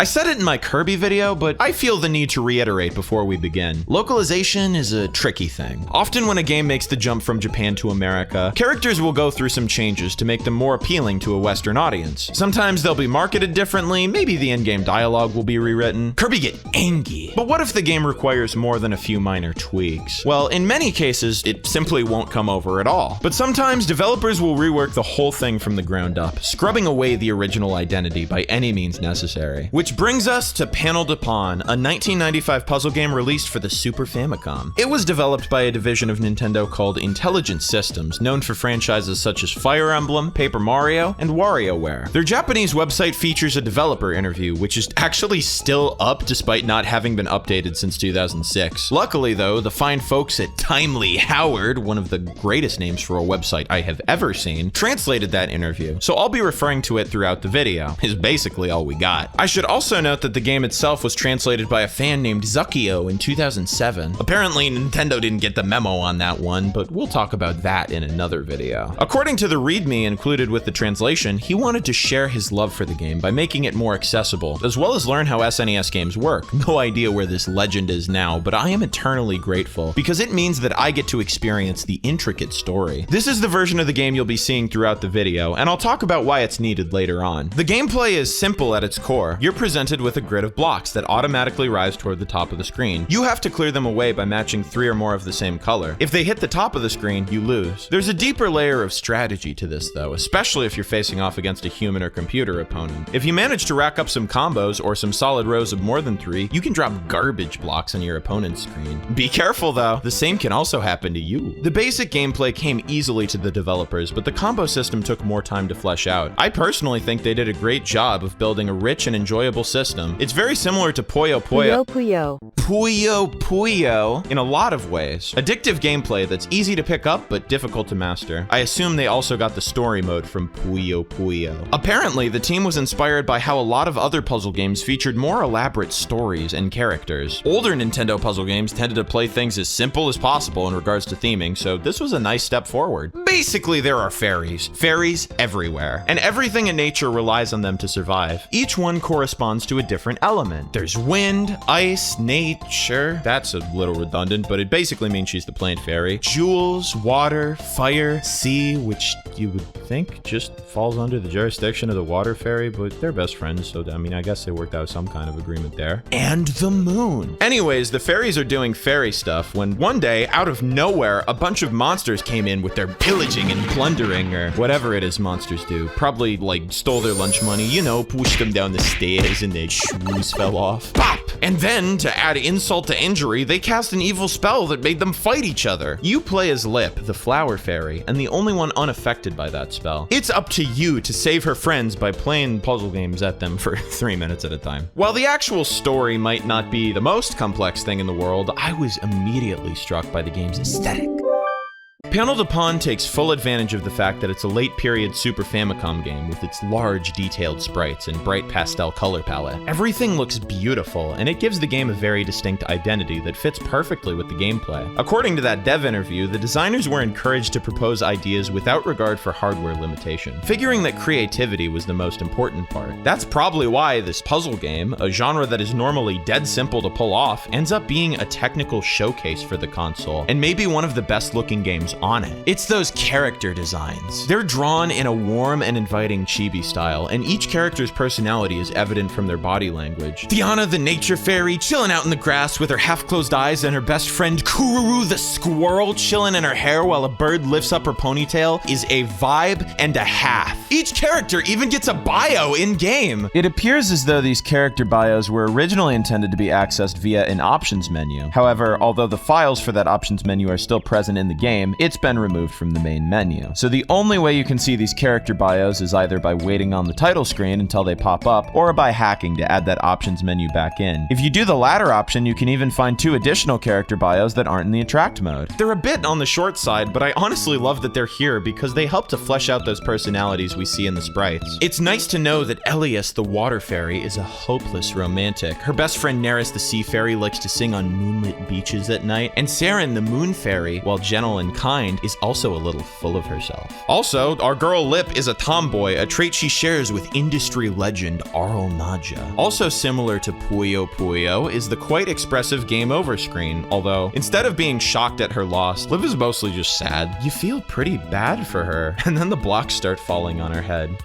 I said it in my Kirby video, but I feel the need to reiterate before we begin. Localization is a tricky thing. Often when a game makes the jump from Japan to America, characters will go through some changes to make them more appealing to a Western audience. Sometimes they'll be marketed differently, maybe the in-game dialogue will be rewritten. Kirby get angry. But what if the game requires more than a few minor tweaks? Well, in many cases, it simply won't come over at all. But sometimes developers will rework the whole thing from the ground up, scrubbing away the original identity by any means necessary. Which brings us to Panel De Pon, a 1995 puzzle game released for the Super Famicom. It was developed by a division of Nintendo called Intelligent Systems, known for franchises such as Fire Emblem, Paper Mario, and WarioWare. Their Japanese website features a developer interview, which is actually still up despite not having been updated since 2006. Luckily though, the fine folks at Timely Howard, one of the greatest names for a website I have ever seen, translated that interview, so I'll be referring to it throughout the video, is basically all we got. I should also note that the game itself was translated by a fan named Zukio in 2007. Apparently Nintendo didn't get the memo on that one, but we'll talk about that in another video. According to the README included with the translation, he wanted to share his love for the game by making it more accessible, as well as learn how SNES games work. No idea where this legend is now, but I am eternally grateful, because it means that I get to experience the intricate story. This is the version of the game you'll be seeing throughout the video, and I'll talk about why it's needed later on. The gameplay is simple at its core. You're presented with a grid of blocks that automatically rise toward the top of the screen. You have to clear them away by matching 3 or more of the same color. If they hit the top of the screen, you lose. There's a deeper layer of strategy to this though, especially if you're facing off against a human or computer opponent. If you manage to rack up some combos or some solid rows of more than 3, you can drop garbage blocks on your opponent's screen. Be careful though, the same can also happen to you. The basic gameplay came easily to the developers, but the combo system took more time to flesh out. I personally think they did a great job of building a rich and enjoyable system. It's very similar to Puyo Puyo. Puyo Puyo in a lot of ways. Addictive gameplay that's easy to pick up but difficult to master. I assume they also got the story mode from Puyo Puyo. Apparently, the team was inspired by how a lot of other puzzle games featured more elaborate stories and characters. Older Nintendo puzzle games tended to play things as simple as possible in regards to theming, so this was a nice step forward. Basically, there are fairies. Fairies everywhere. And everything in nature relies on them to survive. Each one corresponds to a different element. There's wind, ice, nature. That's a little redundant, but it basically means she's the plant fairy. Jewels, water, fire, sea, which you would think just falls under the jurisdiction of the water fairy, but they're best friends, so I mean, I guess they worked out some kind of agreement there. And the moon. Anyways, the fairies are doing fairy stuff when one day, out of nowhere, a bunch of monsters came in with their pillaging and plundering, or whatever it is monsters do. Probably, like, stole their lunch money, you know, pushed them down the stairs and their shoes fell off. Pop! And then, to add insult to injury, they cast an evil spell that made them fight each other. You play as Lip, the flower fairy, and the only one unaffected by that spell. It's up to you to save her friends by playing puzzle games at them for 3 minutes at a time. While the actual story might not be the most complex thing in the world, I was immediately struck by the game's aesthetic. Panel De Pon takes full advantage of the fact that it's a late-period Super Famicom game with its large, detailed sprites and bright pastel color palette. Everything looks beautiful, and it gives the game a very distinct identity that fits perfectly with the gameplay. According to that dev interview, the designers were encouraged to propose ideas without regard for hardware limitation, figuring that creativity was the most important part. That's probably why this puzzle game, a genre that is normally dead simple to pull off, ends up being a technical showcase for the console, and maybe one of the best-looking games on it. It's those character designs. They're drawn in a warm and inviting chibi style, and each character's personality is evident from their body language. Tiana the nature fairy chilling out in the grass with her half-closed eyes, and her best friend Kururu the squirrel chilling in her hair while a bird lifts up her ponytail is a vibe and a half. Each character even gets a bio in-game. It appears as though these character bios were originally intended to be accessed via an options menu. However, although the files for that options menu are still present in the game, it's been removed from the main menu. So the only way you can see these character bios is either by waiting on the title screen until they pop up, or by hacking to add that options menu back in. If you do the latter option, you can even find 2 additional character bios that aren't in the attract mode. They're a bit on the short side, but I honestly love that they're here because they help to flesh out those personalities we see in the sprites. It's nice to know that Elias, the water fairy, is a hopeless romantic. Her best friend Neris, the sea fairy, likes to sing on moonlit beaches at night, and Saren, the moon fairy, while gentle and kind, behind, is also a little full of herself. Also, our girl Lip is a tomboy, a trait she shares with industry legend Arl Nadja. Also similar to Puyo Puyo is the quite expressive game over screen, although instead of being shocked at her loss, Lip is mostly just sad. You feel pretty bad for her, and then the blocks start falling on her head.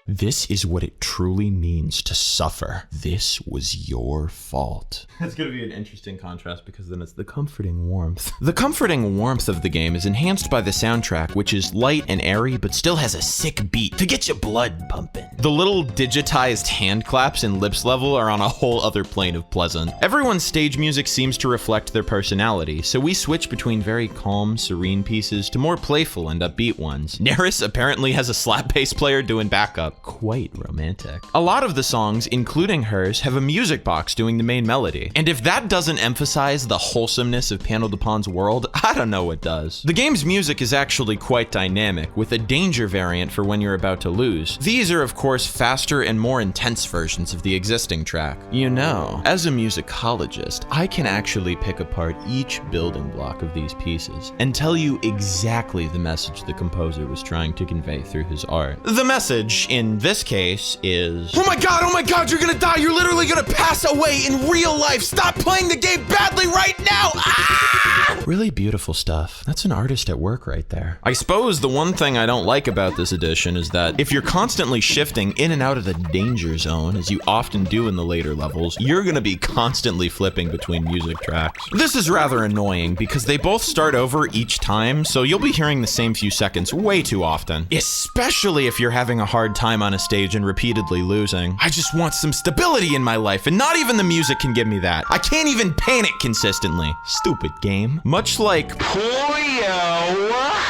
This is what it truly means to suffer. This was your fault. That's gonna be an interesting contrast because then it's the comforting warmth. The comforting warmth of the game is enhanced by the soundtrack, which is light and airy, but still has a sick beat to get your blood pumping. The little digitized hand claps in Lip's level are on a whole other plane of pleasant. Everyone's stage music seems to reflect their personality, so we switch between very calm, serene pieces to more playful and upbeat ones. Neris apparently has a slap bass player doing backup. Quite romantic. A lot of the songs, including hers, have a music box doing the main melody. And if that doesn't emphasize the wholesomeness of Panel De Pon's world, I don't know what does. The game's music is actually quite dynamic, with a danger variant for when you're about to lose. These are of course faster and more intense versions of the existing track. You know, as a musicologist, I can actually pick apart each building block of these pieces and tell you exactly the message the composer was trying to convey through his art. The message, in this case, is oh my god, you're gonna die, you're literally gonna pass away in real life, stop playing the game badly right now! Ah! Really beautiful stuff. That's an artist at work right there. I suppose the one thing I don't like about this edition is that if you're constantly shifting in and out of the danger zone, as you often do in the later levels, you're gonna be constantly flipping between music tracks. This is rather annoying because they both start over each time, so you'll be hearing the same few seconds way too often, especially if you're having a hard time on a stage and repeatedly losing. I just want some stability in my life, and not even the music can give me that. I can't even panic consistently. Stupid game. Much like Puyo.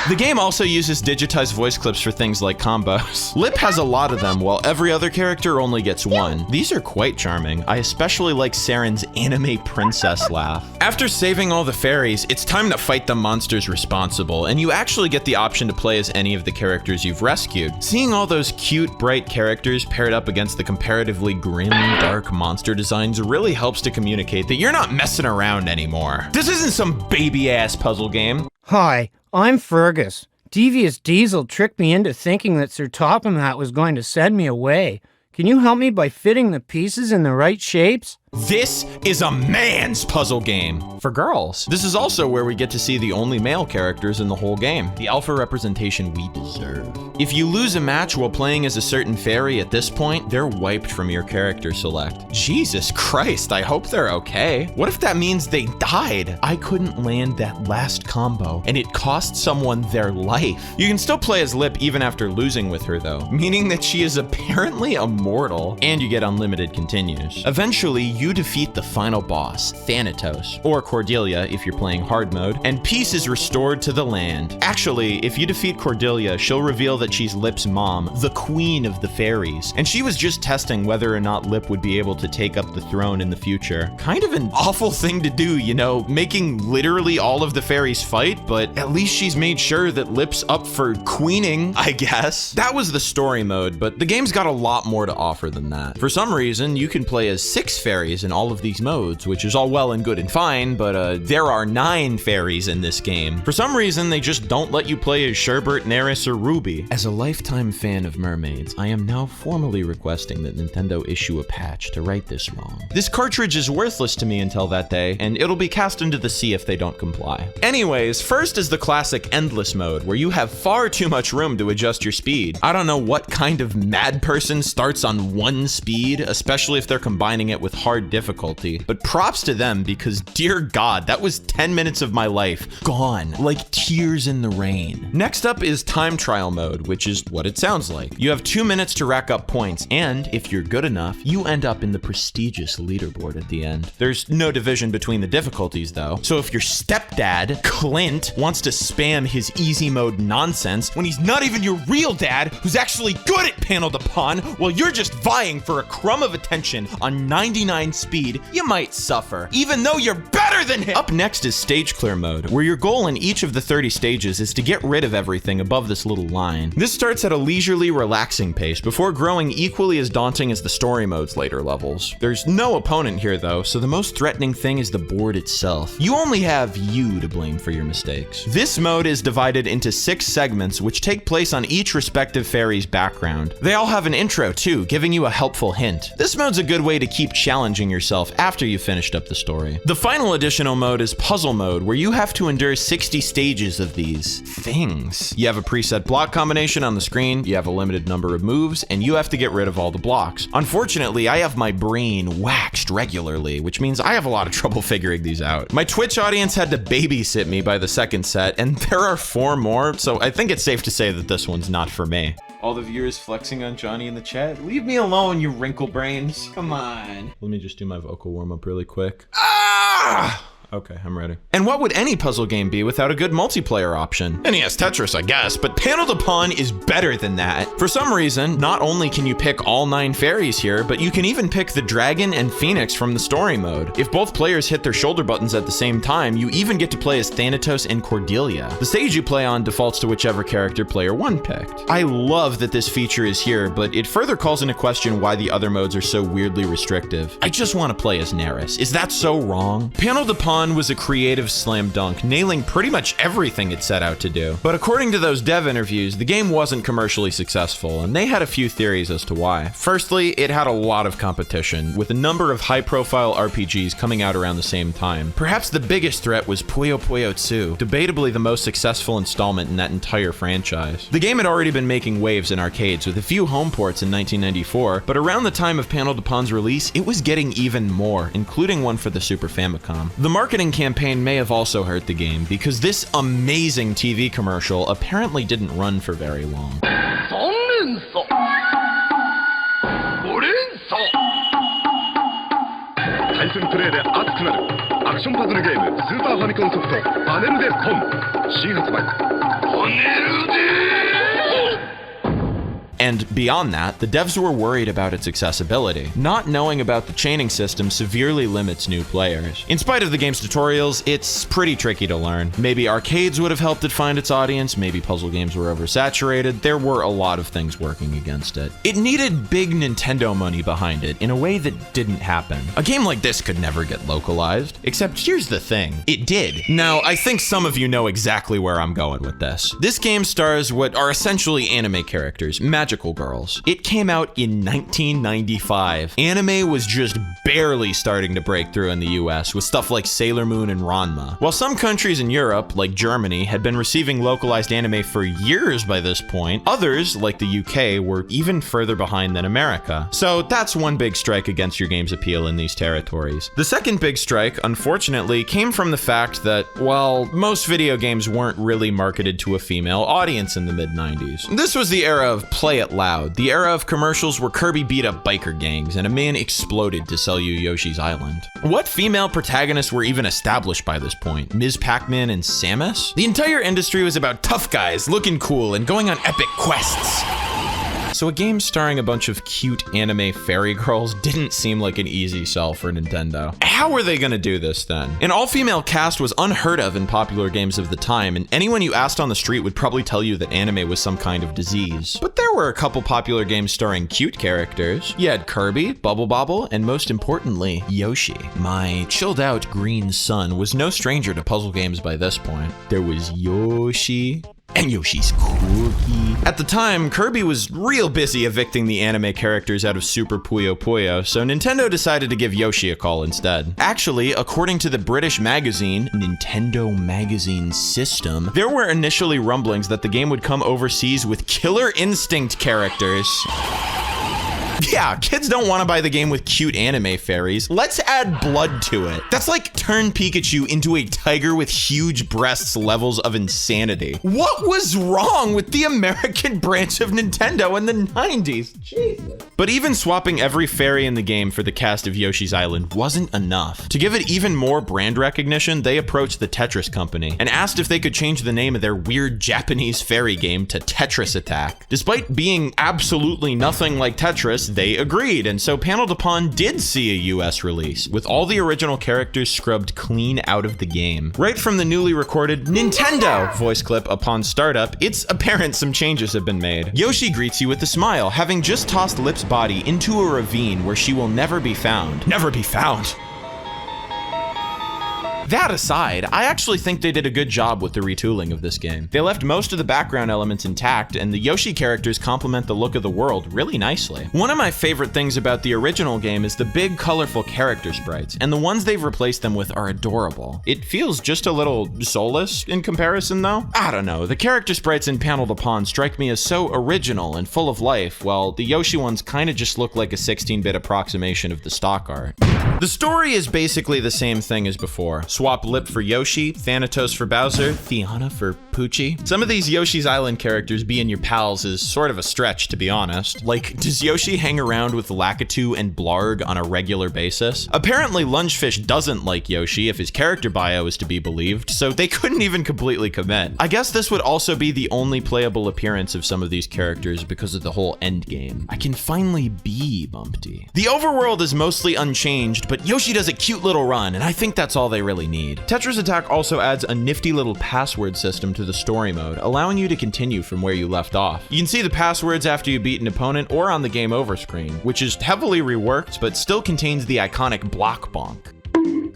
The game also uses digitized voice clips for things like combos. Lip has a lot of them, while every other character only gets one. These are quite charming. I especially like Saren's anime princess laugh. After saving all the fairies, it's time to fight the monsters responsible, and you actually get the option to play as any of the characters you've rescued. Seeing all those cute, bright characters paired up against the comparatively grim, dark monster designs really helps to communicate that you're not messing around anymore. This isn't some baby-ass puzzle game. Hi, I'm Fergus. Devious Diesel tricked me into thinking that Sir Topham was going to send me away. Can you help me by fitting the pieces in the right shapes? This is a man's puzzle game for girls. This is also where we get to see the only male characters in the whole game, the alpha representation we deserve. If you lose a match while playing as a certain fairy at this point, they're wiped from your character select. Jesus Christ, I hope they're okay. What if that means they died? I couldn't land that last combo, and it cost someone their life. You can still play as Lip even after losing with her though, meaning that she is apparently immortal, and you get unlimited continues. Eventually, you defeat the final boss, Thanatos, or Cordelia if you're playing hard mode, and peace is restored to the land. Actually, if you defeat Cordelia, she'll reveal that she's Lip's mom, the queen of the fairies, and she was just testing whether or not Lip would be able to take up the throne in the future. Kind of an awful thing to do, you know, making literally all of the fairies fight, but at least she's made sure that Lip's up for queening, I guess. That was the story mode, but the game's got a lot more to offer than that. For some reason, you can play as 6 fairies in all of these modes, which is all well and good and fine, but there are 9 fairies in this game. For some reason, they just don't let you play as Sherbert, Neris, or Ruby. As a lifetime fan of mermaids, I am now formally requesting that Nintendo issue a patch to right this wrong. This cartridge is worthless to me until that day, and it'll be cast into the sea if they don't comply. Anyways, first is the classic endless mode, where you have far too much room to adjust your speed. I don't know what kind of mad person starts on 1 speed, especially if they're combining it with hard difficulty, but props to them because dear God, that was 10 minutes of my life gone like tears in the rain. Next up is time trial mode, which is what it sounds like. You have 2 minutes to rack up points, and if you're good enough, you end up in the prestigious leaderboard at the end. There's no division between the difficulties though, so if your stepdad, Clint, wants to spam his easy mode nonsense when he's not even your real dad who's actually good at Panel De Pon, while you're just vying for a crumb of attention on 99 speed, you might suffer, even though you're better better than him! Up next is stage clear mode, where your goal in each of the 30 stages is to get rid of everything above this little line. This starts at a leisurely, relaxing pace before growing equally as daunting as the story mode's later levels. There's no opponent here though, so the most threatening thing is the board itself. You only have you to blame for your mistakes. This mode is divided into 6 segments which take place on each respective fairy's background. They all have an intro too, giving you a helpful hint. This mode's a good way to keep challenging yourself after you've finished up the story. The final additional mode is puzzle mode, where you have to endure 60 stages of these things. You have a preset block combination on the screen, you have a limited number of moves, and you have to get rid of all the blocks. Unfortunately, I have my brain waxed regularly, which means I have a lot of trouble figuring these out. My Twitch audience had to babysit me by the second set, and there are 4 more, so I think it's safe to say that this one's not for me. All the viewers flexing on Jonii in the chat. Leave me alone, you wrinkle brains. Come on. Let me just do my vocal warm-up really quick. Ah! Okay, I'm ready. And what would any puzzle game be without a good multiplayer option? NES Tetris, I guess, but Panel De Pon is better than that. For some reason, not only can you pick all 9 fairies here, but you can even pick the dragon and phoenix from the story mode. If both players hit their shoulder buttons at the same time, you even get to play as Thanatos and Cordelia. The stage you play on defaults to whichever character player 1 picked. I love that this feature is here, but it further calls into question why the other modes are so weirdly restrictive. I just want to play as Neris. Is that so wrong? Panel De Pon was a creative slam dunk, nailing pretty much everything it set out to do. But according to those dev interviews, the game wasn't commercially successful, and they had a few theories as to why. Firstly, it had a lot of competition, with a number of high-profile RPGs coming out around the same time. Perhaps the biggest threat was Puyo Puyo 2, debatably the most successful installment in that entire franchise. The game had already been making waves in arcades, with a few home ports in 1994, but around the time of Panel De Pon's release, it was getting even more, including one for the Super Famicom. The marketing campaign may have also hurt the game, because this amazing TV commercial apparently didn't run for very long. And beyond that, the devs were worried about its accessibility. Not knowing about the chaining system severely limits new players. In spite of the game's tutorials, it's pretty tricky to learn. Maybe arcades would have helped it find its audience, maybe puzzle games were oversaturated, there were a lot of things working against it. It needed big Nintendo money behind it in a way that didn't happen. A game like this could never get localized, except here's the thing, it did. Now, I think some of you know exactly where I'm going with this. This game stars what are essentially anime characters, magical girls. It came out in 1995. Anime was just barely starting to break through in the US with stuff like Sailor Moon and Ranma. While some countries in Europe, like Germany, had been receiving localized anime for years by this point, others, like the UK, were even further behind than America. So that's one big strike against your game's appeal in these territories. The second big strike, unfortunately, came from the fact that, well, most video games weren't really marketed to a female audience in the mid-90s. This was the era of play it loud, the era of commercials where Kirby beat up biker gangs and a man exploded to sell you Yoshi's Island. What female protagonists were even established by this point? Ms. Pac-Man and Samus? The entire industry was about tough guys looking cool and going on epic quests. So a game starring a bunch of cute anime fairy girls didn't seem like an easy sell for Nintendo. How were they gonna do this then? An all-female cast was unheard of in popular games of the time, and anyone you asked on the street would probably tell you that anime was some kind of disease. But there were a couple popular games starring cute characters. You had Kirby, Bubble Bobble, and most importantly, Yoshi. My chilled-out green son was no stranger to puzzle games by this point. There was Yoshi, and Yoshi's Cookie. At the time, Kirby was real busy evicting the anime characters out of Super Puyo Puyo, so Nintendo decided to give Yoshi a call instead. Actually, according to the British magazine, Nintendo Magazine System, there were initially rumblings that the game would come overseas with Killer Instinct characters. Yeah, kids don't want to buy the game with cute anime fairies. Let's add blood to it. That's like turn Pikachu into a tiger with huge breasts levels of insanity. What was wrong with the American branch of Nintendo in the 90s? Jesus. But even swapping every fairy in the game for the cast of Yoshi's Island wasn't enough. To give it even more brand recognition, they approached the Tetris company and asked if they could change the name of their weird Japanese fairy game to Tetris Attack. Despite being absolutely nothing like Tetris, they agreed, and so Panel De Pon did see a US release, with all the original characters scrubbed clean out of the game. Right from the newly recorded Nintendo voice clip upon startup, it's apparent some changes have been made. Yoshi greets you with a smile, having just tossed Lip's body into a ravine where she will never be found. Never be found! That aside, I actually think they did a good job with the retooling of this game. They left most of the background elements intact, and the Yoshi characters complement the look of the world really nicely. One of my favorite things about the original game is the big, colorful character sprites, and the ones they've replaced them with are adorable. It feels just a little soulless in comparison, though. I don't know, the character sprites in Panel De Pon strike me as so original and full of life, while the Yoshi ones kinda just look like a 16-bit approximation of the stock art. The story is basically the same thing as before. Swap Lip for Yoshi, Thanatos for Bowser, Fiona for Poochie. Some of these Yoshi's Island characters being your pals is sort of a stretch, to be honest. Like, does Yoshi hang around with Lakitu and Blarg on a regular basis? Apparently, Lungefish doesn't like Yoshi if his character bio is to be believed, so they couldn't even completely commit. I guess this would also be the only playable appearance of some of these characters because of the whole endgame. I can finally be Bumpty. The overworld is mostly unchanged, but Yoshi does a cute little run, and I think that's all they really need. Tetris Attack also adds a nifty little password system to the story mode, allowing you to continue from where you left off. You can see the passwords after you beat an opponent or on the game over screen, which is heavily reworked but still contains the iconic block bonk.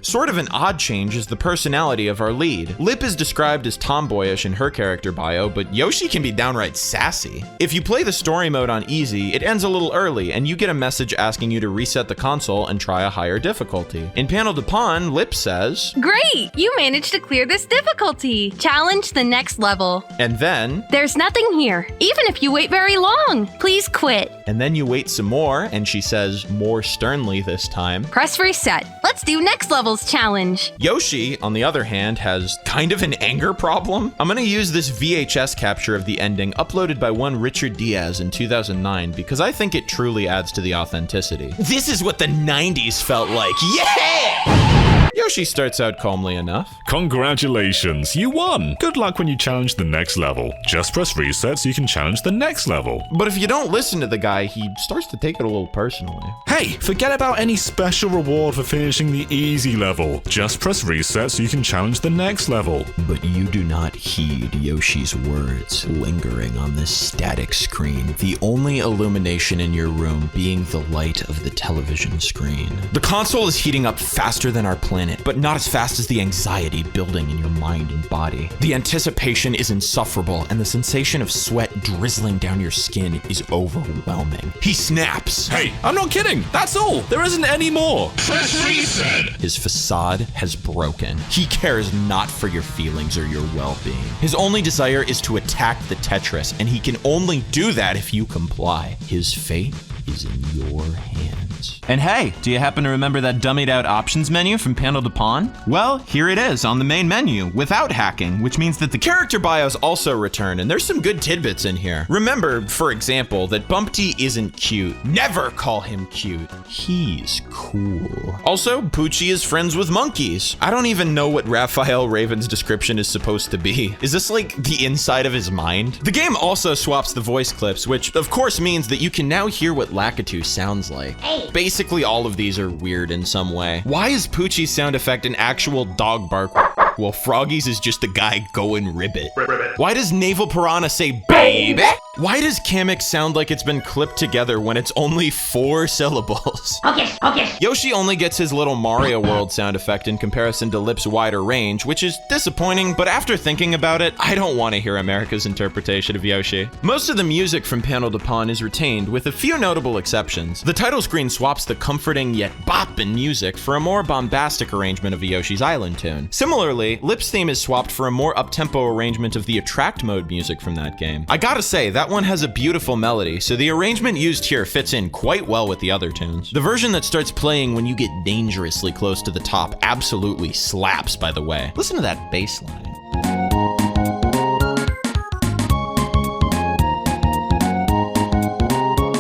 Sort of an odd change is the personality of our lead. Lip is described as tomboyish in her character bio, but Yoshi can be downright sassy. If you play the story mode on easy, it ends a little early, and you get a message asking you to reset the console and try a higher difficulty. In Panel De Pon, Lip says, "Great! You managed to clear this difficulty. Challenge the next level." And then, "There's nothing here, even if you wait very long. Please quit." And then you wait some more, and she says, more sternly this time, "Press reset. Let's do next level's challenge." Yoshi, on the other hand, has kind of an anger problem. I'm gonna use this VHS capture of the ending uploaded by one Richard Diaz in 2009 because I think it truly adds to the authenticity. This is what the 90s felt like, yeah! Yoshi starts out calmly enough. Congratulations, you won! Good luck when you challenge the next level. Just press reset so you can challenge the next level. But if you don't listen to the guy, he starts to take it a little personally. Hey, forget about any special reward for finishing the easy level. Just press reset so you can challenge the next level. But you do not heed Yoshi's words lingering on this static screen, the only illumination in your room being the light of the television screen. The console is heating up faster than our planet, but not as fast as the anxiety building in your mind and body. The anticipation is insufferable, and the sensation of sweat drizzling down your skin is overwhelming. He snaps. Hey, I'm not kidding! That's all! There isn't any more! Press reset! His facade has broken. He cares not for your feelings or your well-being. His only desire is to attack the Tetris, and he can only do that if you comply. His fate is in your hands. And hey, do you happen to remember that dummied out options menu from Panel De Pon? Well, here it is on the main menu without hacking, which means that the character bios also return, and there's some good tidbits in here. Remember, for example, that Bumpty isn't cute. Never call him cute. He's cool. Also, Poochie is friends with monkeys. I don't even know what Raphael Raven's description is supposed to be. Is this like the inside of his mind? The game also swaps the voice clips, which of course means that you can now hear what Lakitu sounds like. Hey. Basically all of these are weird in some way. Why is Poochie's sound effect an actual dog bark while Froggy's is just a guy going ribbit? Why does Naval Piranha say baby? Why does Kamek sound like it's been clipped together when it's only 4 syllables? Okay. Yoshi only gets his little Mario World sound effect in comparison to Lip's wider range, which is disappointing, but after thinking about it, I don't want to hear America's interpretation of Yoshi. Most of the music from Panel De Pon is retained, with a few notable exceptions. The title screen swaps the comforting yet boppin' music for a more bombastic arrangement of a Yoshi's Island tune. Similarly, Lip's theme is swapped for a more up-tempo arrangement of the Attract mode music from that game. I gotta say, that one has a beautiful melody, so the arrangement used here fits in quite well with the other tunes. The version that starts playing when you get dangerously close to the top absolutely slaps, by the way. Listen to that bass line.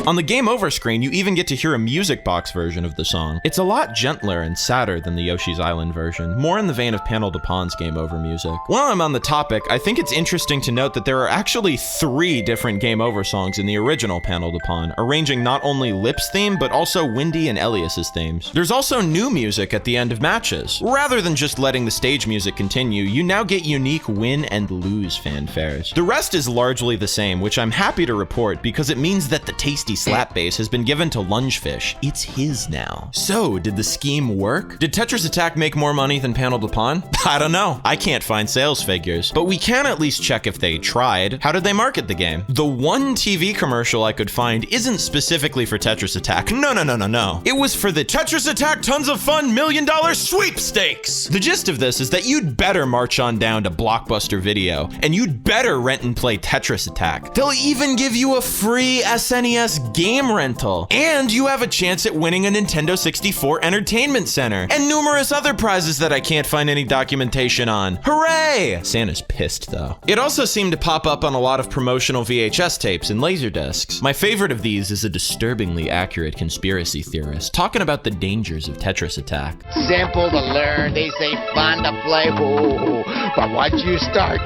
On the Game Over screen, you even get to hear a music box version of the song. It's a lot gentler and sadder than the Yoshi's Island version, more in the vein of Panel De Pon's Game Over music. While I'm on the topic, I think it's interesting to note that there are actually 3 different Game Over songs in the original Panel De Pon, arranging not only Lip's theme, but also Windy and Elias's themes. There's also new music at the end of matches. Rather than just letting the stage music continue, you now get unique win and lose fanfares. The rest is largely the same, which I'm happy to report because it means that the tasty slap bass has been given to Lungefish. It's his now. So, did the scheme work? Did Tetris Attack make more money than Panel De Pon? I don't know. I can't find sales figures, but we can at least check if they tried. How did they market the game? The one TV commercial I could find isn't specifically for Tetris Attack. No. It was for the Tetris Attack Tons of Fun $1 Million Sweepstakes. The gist of this is that you'd better march on down to Blockbuster Video, and you'd better rent and play Tetris Attack. They'll even give you a free SNES game rental, and you have a chance at winning a Nintendo 64 Entertainment Center, and numerous other prizes that I can't find any documentation on. Hooray! Santa's pissed though. It also seemed to pop up on a lot of promotional VHS tapes and laserdiscs. My favorite of these is a disturbingly accurate conspiracy theorist talking about the dangers of Tetris Attack. Simple to learn, they say fun to play, ooh, but once you start,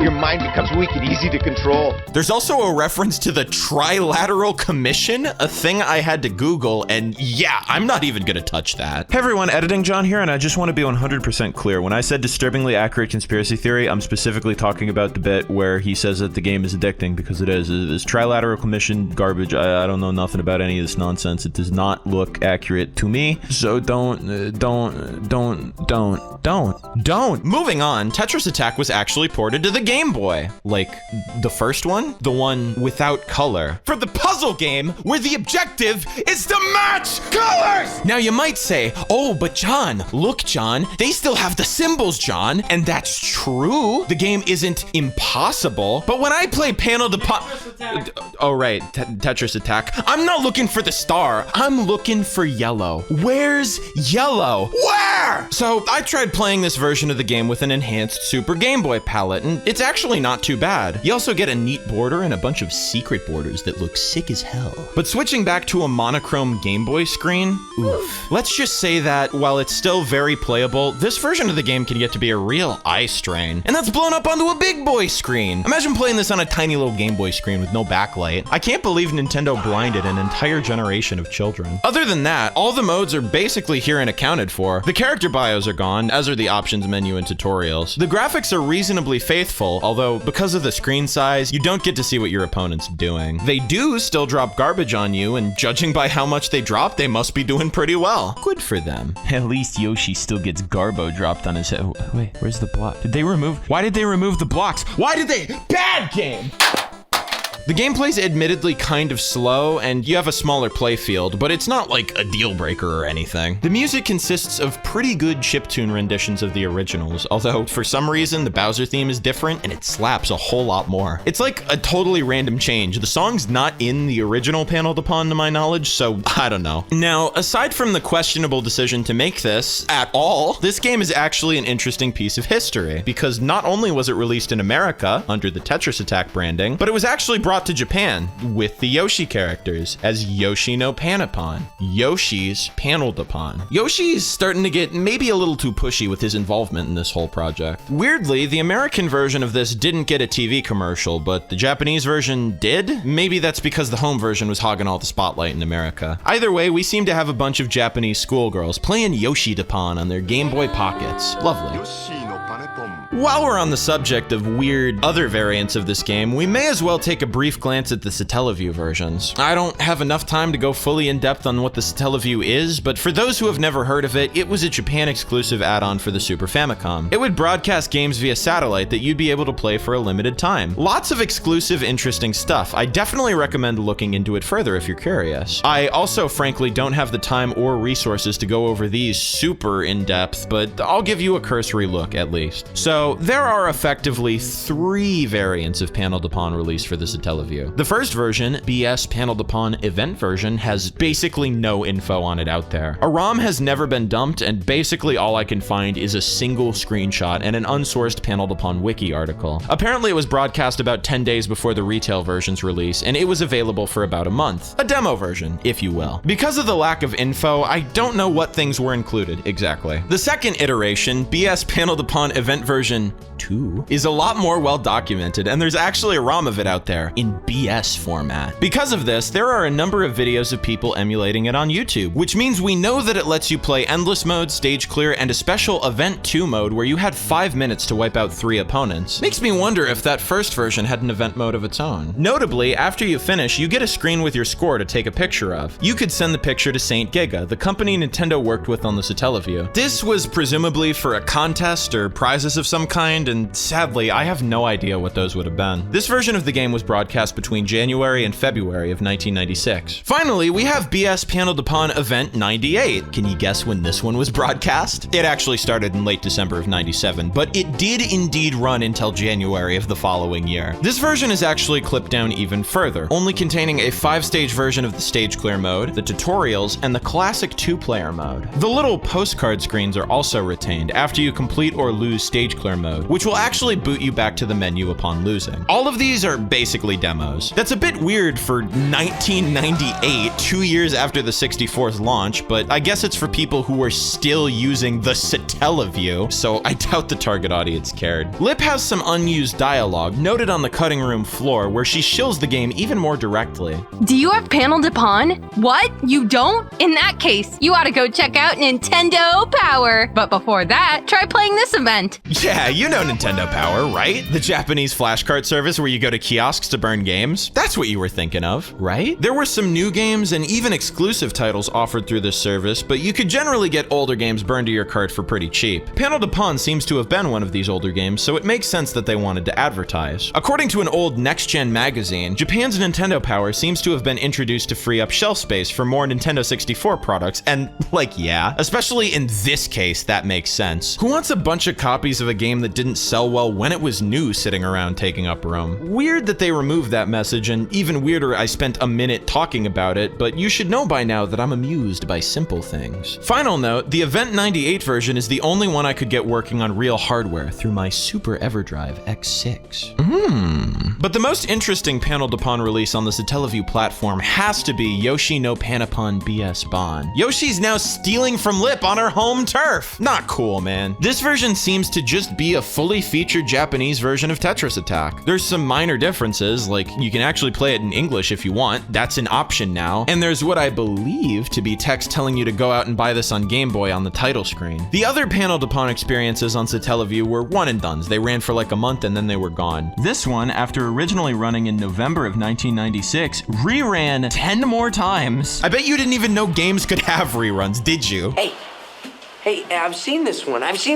your mind becomes weak and easy to control. There's also a reference to the Trilateral Commission, a thing I had to Google, and yeah, I'm not even gonna touch that. Hey everyone, Editing John here, and I just want to be 100% clear. When I said disturbingly accurate conspiracy theory, I'm specifically talking about the bit where he says that the game is addicting, because it is. This Trilateral Commission garbage, I don't know nothing about any of this nonsense. It does not look accurate to me, so don't. Moving on, Tetris Attack was actually ported to the Game Boy. Like, the first one? The one without color. For the puzzle game, where the objective is to match colors! Now you might say, oh, but John, look, John, they still have the symbols, John, and that's true. The game isn't impossible, but when I play Panel De Pon... Oh, right, Tetris Attack. I'm not looking for the star, I'm looking for yellow. Where's yellow? Where? So I tried playing this version of the game with an enhanced Super Game Boy palette, and it's actually not too bad. You also get a neat border and a bunch of secret borders that look sick as hell. But switching back to a monochrome Game Boy screen, oof. Let's just say that while it's still very playable, this version of the game can get to be a real eye strain. And that's blown up onto a big boy screen. Imagine playing this on a tiny little Game Boy screen with no backlight. I can't believe Nintendo blinded an entire generation of children. Other than that, all the modes are basically here and accounted for. The character bios are gone, as are the options menu and tutorials. The graphics are reasonably faithful, although because of the screen size, you don't get to see what your opponent's doing. They do still drop garbage on you, and judging by how much they drop, they must be doing pretty well. Good for them. At least Yoshi still gets Garbo dropped on his head. Oh, wait, where's the block? Why did they remove the blocks? Why did they? Bad game! The gameplay's admittedly kind of slow, and you have a smaller playfield, but it's not like a deal breaker or anything. The music consists of pretty good chiptune renditions of the originals, although for some reason the Bowser theme is different and it slaps a whole lot more. It's like a totally random change. The song's not in the original Panel De Pon to my knowledge, so I don't know. Now, aside from the questionable decision to make this at all, this game is actually an interesting piece of history, because not only was it released in America under the Tetris Attack branding, but it was actually brought to Japan with the Yoshi characters as Yoshi no Panapon. Yoshi's Panel De Pon. Yoshi's starting to get maybe a little too pushy with his involvement in this whole project. Weirdly, the American version of this didn't get a TV commercial, but the Japanese version did? Maybe that's because the home version was hogging all the spotlight in America. Either way, we seem to have a bunch of Japanese schoolgirls playing Yoshi De Pon on their Game Boy Pockets. Lovely. While we're on the subject of weird other variants of this game, we may as well take a brief glance at the Satellaview versions. I don't have enough time to go fully in depth on what the Satellaview is, but for those who have never heard of it, it was a Japan exclusive add-on for the Super Famicom. It would broadcast games via satellite that you'd be able to play for a limited time. Lots of exclusive, interesting stuff. I definitely recommend looking into it further if you're curious. I also frankly don't have the time or resources to go over these super in depth, but I'll give you a cursory look at least. So So there are effectively 3 variants of Panel De Pon released for the Satellaview. The first version, BS Panel De Pon Event Version, has basically no info on it out there. A ROM has never been dumped, and basically all I can find is a single screenshot and an unsourced Panel De Pon wiki article. Apparently it was broadcast about 10 days before the retail version's release, and it was available for about a month. A demo version, if you will. Because of the lack of info, I don't know what things were included exactly. The second iteration, BS Panel De Pon Event Version 2, is a lot more well documented, and there's actually a ROM of it out there in BS format. Because of this, there are a number of videos of people emulating it on YouTube, which means we know that it lets you play endless mode, stage clear, and a special Event 2 mode where you had 5 minutes to wipe out 3 opponents. Makes me wonder if that first version had an event mode of its own. Notably, after you finish, you get a screen with your score to take a picture of. You could send the picture to Saint Giga, the company Nintendo worked with on the Satellaview. This was presumably for a contest or prizes of some kind, and sadly, I have no idea what those would have been. This version of the game was broadcast between January and February of 1996. Finally, we have BS Panel De Pon Event 98. Can you guess when this one was broadcast? It actually started in late December of 97, but it did indeed run until January of the following year. This version is actually clipped down even further, only containing a 5-stage version of the stage clear mode, the tutorials, and the classic 2-player mode. The little postcard screens are also retained after you complete or lose stage clear mode, which will actually boot you back to the menu upon losing. All of these are basically demos. That's a bit weird for 1998, 2 years after the 64's launch, but I guess it's for people who were still using the Satellaview, so I doubt the target audience cared. Lip has some unused dialogue noted on the cutting room floor where she shills the game even more directly. Do you have Panel De Pon? What? You don't? In that case, you ought to go check out Nintendo Power. But before that, try playing this event. Yeah, you know Nintendo Power, right? The Japanese flashcard service where you go to kiosks to burn games. That's what you were thinking of, right? There were some new games and even exclusive titles offered through this service, but you could generally get older games burned to your cart for pretty cheap. Panel De Pon seems to have been one of these older games, so it makes sense that they wanted to advertise. According to an old next-gen magazine, Japan's Nintendo Power seems to have been introduced to free up shelf space for more Nintendo 64 products, and like, yeah, especially in this case, that makes sense. Who wants a bunch of copies of a game that didn't sell well when it was new sitting around taking up room? Weird that they removed that message, and even weirder I spent a minute talking about it, but you should know by now that I'm amused by simple things. Final note, the Event 98 version is the only one I could get working on real hardware through my Super EverDrive X6. But the most interesting Panel De Pon release on the Satellaview platform has to be Yoshi no Panapon BS Bon. Yoshi's now stealing from Lip on her home turf. Not cool, man. This version seems to just be a fully featured Japanese version of Tetris Attack. There's some minor differences, like you can actually play it in English if you want. That's an option now. And there's what I believe to be text telling you to go out and buy this on Game Boy on the title screen. The other Panel De Pon experiences on Satellaview were one and dones. They ran for like a month and then they were gone. This one, after originally running in November of 1996, reran 10 more times. I bet you didn't even know games could have reruns, did you? Hey, I've seen this one. This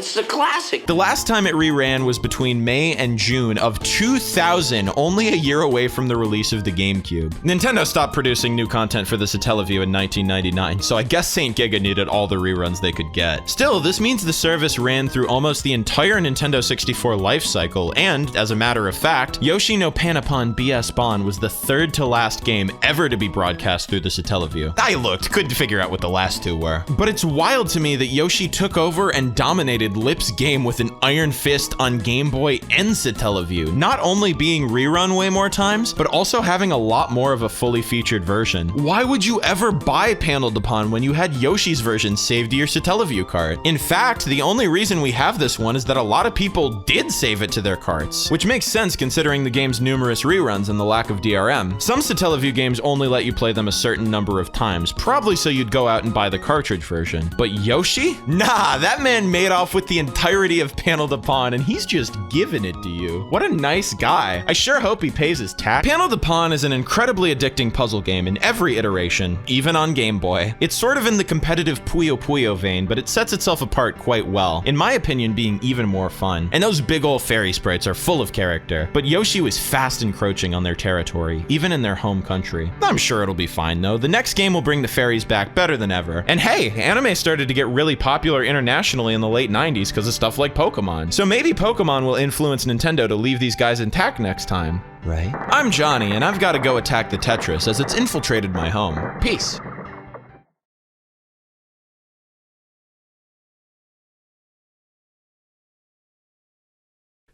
is a classic. The last time it reran was between May and June of 2000, only a year away from the release of the GameCube. Nintendo stopped producing new content for the Satellaview in 1999, so I guess Saint Giga needed all the reruns they could get. Still, this means the service ran through almost the entire Nintendo 64 life cycle, and, as a matter of fact, Yoshi no Panapon BS Bon was the third to last game ever to be broadcast through the Satellaview. I looked, couldn't figure out what the last two were. But it's wild to me that Yoshi took over and dominated Lip's game with an iron fist on Game Boy and Satellaview, not only being rerun way more times, but also having a lot more of a fully featured version. Why would you ever buy Panel De Pon when you had Yoshi's version saved to your Satellaview cart? In fact, the only reason we have this one is that a lot of people did save it to their carts, which makes sense considering the game's numerous reruns and the lack of DRM. Some Satellaview games only let you play them a certain number of times, probably so you'd go out and buy the cartridge version. But Yoshi? Nah, that man made off with the entirety of Panel De Pon and he's just giving it to you. What a nice guy. I sure hope he pays his tax. Panel De Pon is an incredibly addicting puzzle game in every iteration, even on Game Boy. It's sort of in the competitive Puyo Puyo vein, but it sets itself apart quite well, in my opinion being even more fun. And those big old fairy sprites are full of character, but Yoshi was fast encroaching on their territory, even in their home country. I'm sure it'll be fine though. The next game will bring the fairies back better than ever. And hey, anime started to get really popular internationally in the late 90s because of stuff like Pokemon. So maybe Pokemon will influence Nintendo to leave these guys intact next time. Right? I'm Jonii, and I've got to go attack the Tetris as it's infiltrated my home. Peace.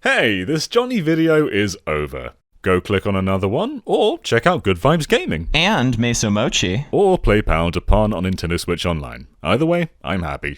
Hey, this Jonii video is over. Go click on another one, or check out Good Vibes Gaming. And Mace'o'Mochi. Or play Panel De Pon on Nintendo Switch Online. Either way, I'm happy.